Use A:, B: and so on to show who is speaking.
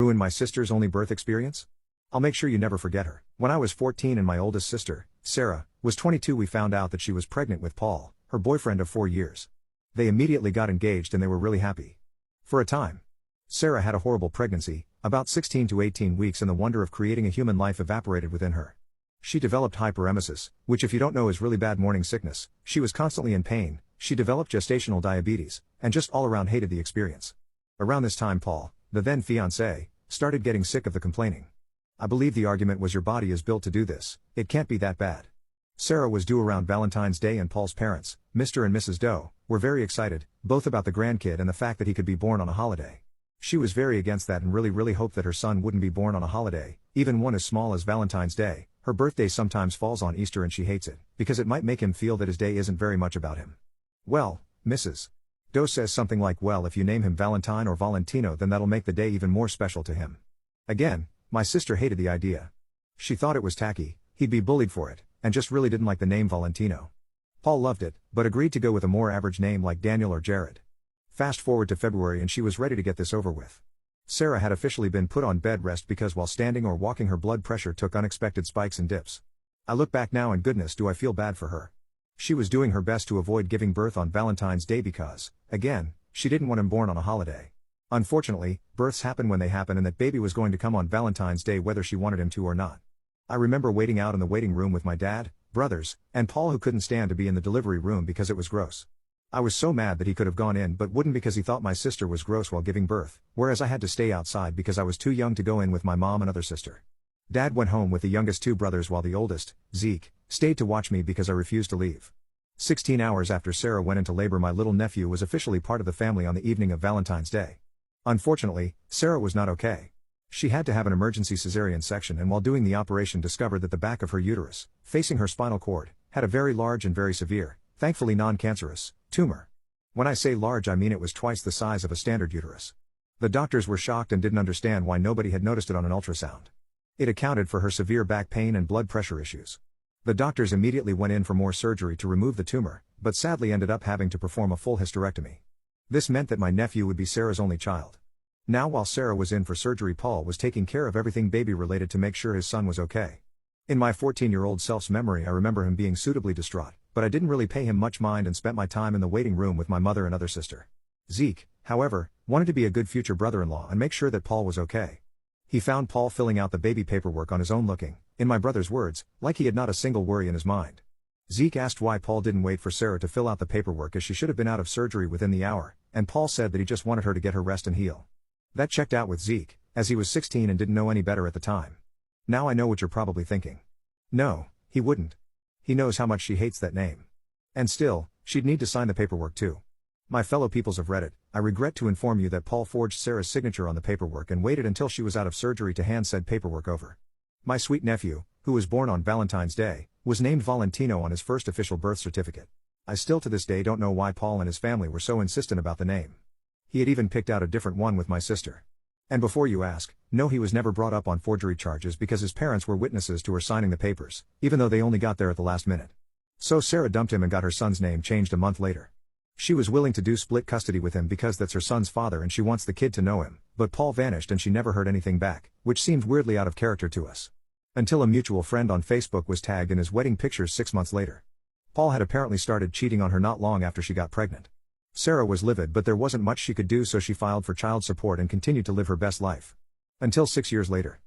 A: Ruin my sister's only birth experience? I'll make sure you never forget her. When I was 14 and my oldest sister, Sarah, was 22, we found out that she was pregnant with Paul, her boyfriend of 4 years. They immediately got engaged and they were really happy. For a time. Sarah had a horrible pregnancy, about 16 to 18 weeks, and the wonder of creating a human life evaporated within her. She developed hyperemesis, which if you don't know is really bad morning sickness. She was constantly in pain, she developed gestational diabetes, and just all around hated the experience. Around this time Paul, the then fiancé, started getting sick of the complaining. I believe the argument was, your body is built to do this, it can't be that bad. Sarah was due around Valentine's Day and Paul's parents, Mr. and Mrs. Doe, were very excited, both about the grandkid and the fact that he could be born on a holiday. She was very against that and really hoped that her son wouldn't be born on a holiday, even one as small as Valentine's Day. Her birthday sometimes falls on Easter and she hates it, because it might make him feel that his day isn't very much about him. Well, Mrs. Doe says something like, well, if you name him Valentine or Valentino then that'll make the day even more special to him. Again, my sister hated the idea. She thought it was tacky, he'd be bullied for it, and just really didn't like the name Valentino. Paul loved it, but agreed to go with a more average name like Daniel or Jared. Fast forward to February and she was ready to get this over with. Sarah had officially been put on bed rest because while standing or walking her blood pressure took unexpected spikes and dips. I look back now and goodness do I feel bad for her. She was doing her best to avoid giving birth on Valentine's Day because, again, she didn't want him born on a holiday. Unfortunately, births happen when they happen and that baby was going to come on Valentine's Day whether she wanted him to or not. I remember waiting out in the waiting room with my dad, brothers, and Paul, who couldn't stand to be in the delivery room because it was gross. I was so mad that he could have gone in but wouldn't because he thought my sister was gross while giving birth, whereas I had to stay outside because I was too young to go in with my mom and other sister. Dad went home with the youngest 2 brothers while the oldest, Zeke, stayed to watch me because I refused to leave. 16 hours after Sarah went into labor, my little nephew was officially part of the family on the evening of Valentine's Day. Unfortunately, Sarah was not okay. She had to have an emergency cesarean section and while doing the operation discovered that the back of her uterus, facing her spinal cord, had a very large and very severe, thankfully non-cancerous, tumor. When I say large I mean it was twice the size of a standard uterus. The doctors were shocked and didn't understand why nobody had noticed it on an ultrasound. It accounted for her severe back pain and blood pressure issues. The doctors immediately went in for more surgery to remove the tumor, but sadly ended up having to perform a full hysterectomy. This meant that my nephew would be Sarah's only child. Now while Sarah was in for surgery, Paul was taking care of everything baby related to make sure his son was okay. In my 14-year-old self's memory I remember him being suitably distraught, but I didn't really pay him much mind and spent my time in the waiting room with my mother and other sister. Zeke, however, wanted to be a good future brother-in-law and make sure that Paul was okay. He found Paul filling out the baby paperwork on his own, looking, in my brother's words, like he had not a single worry in his mind. Zeke asked why Paul didn't wait for Sarah to fill out the paperwork as she should have been out of surgery within the hour, and Paul said that he just wanted her to get her rest and heal. That checked out with Zeke, as he was 16 and didn't know any better at the time. Now I know what you're probably thinking. No, he wouldn't. He knows how much she hates that name. And still, she'd need to sign the paperwork too. My fellow peoples of Reddit, I regret to inform you that Paul forged Sarah's signature on the paperwork and waited until she was out of surgery to hand said paperwork over. My sweet nephew, who was born on Valentine's Day, was named Valentino on his first official birth certificate. I still to this day don't know why Paul and his family were so insistent about the name. He had even picked out a different one with my sister. And before you ask, no, he was never brought up on forgery charges because his parents were witnesses to her signing the papers, even though they only got there at the last minute. So Sarah dumped him and got her son's name changed a month later. She was willing to do split custody with him because that's her son's father and she wants the kid to know him, but Paul vanished and she never heard anything back, which seemed weirdly out of character to us. Until a mutual friend on Facebook was tagged in his wedding pictures 6 months later. Paul had apparently started cheating on her not long after she got pregnant. Sarah was livid but there wasn't much she could do, so she filed for child support and continued to live her best life. Until 6 years later.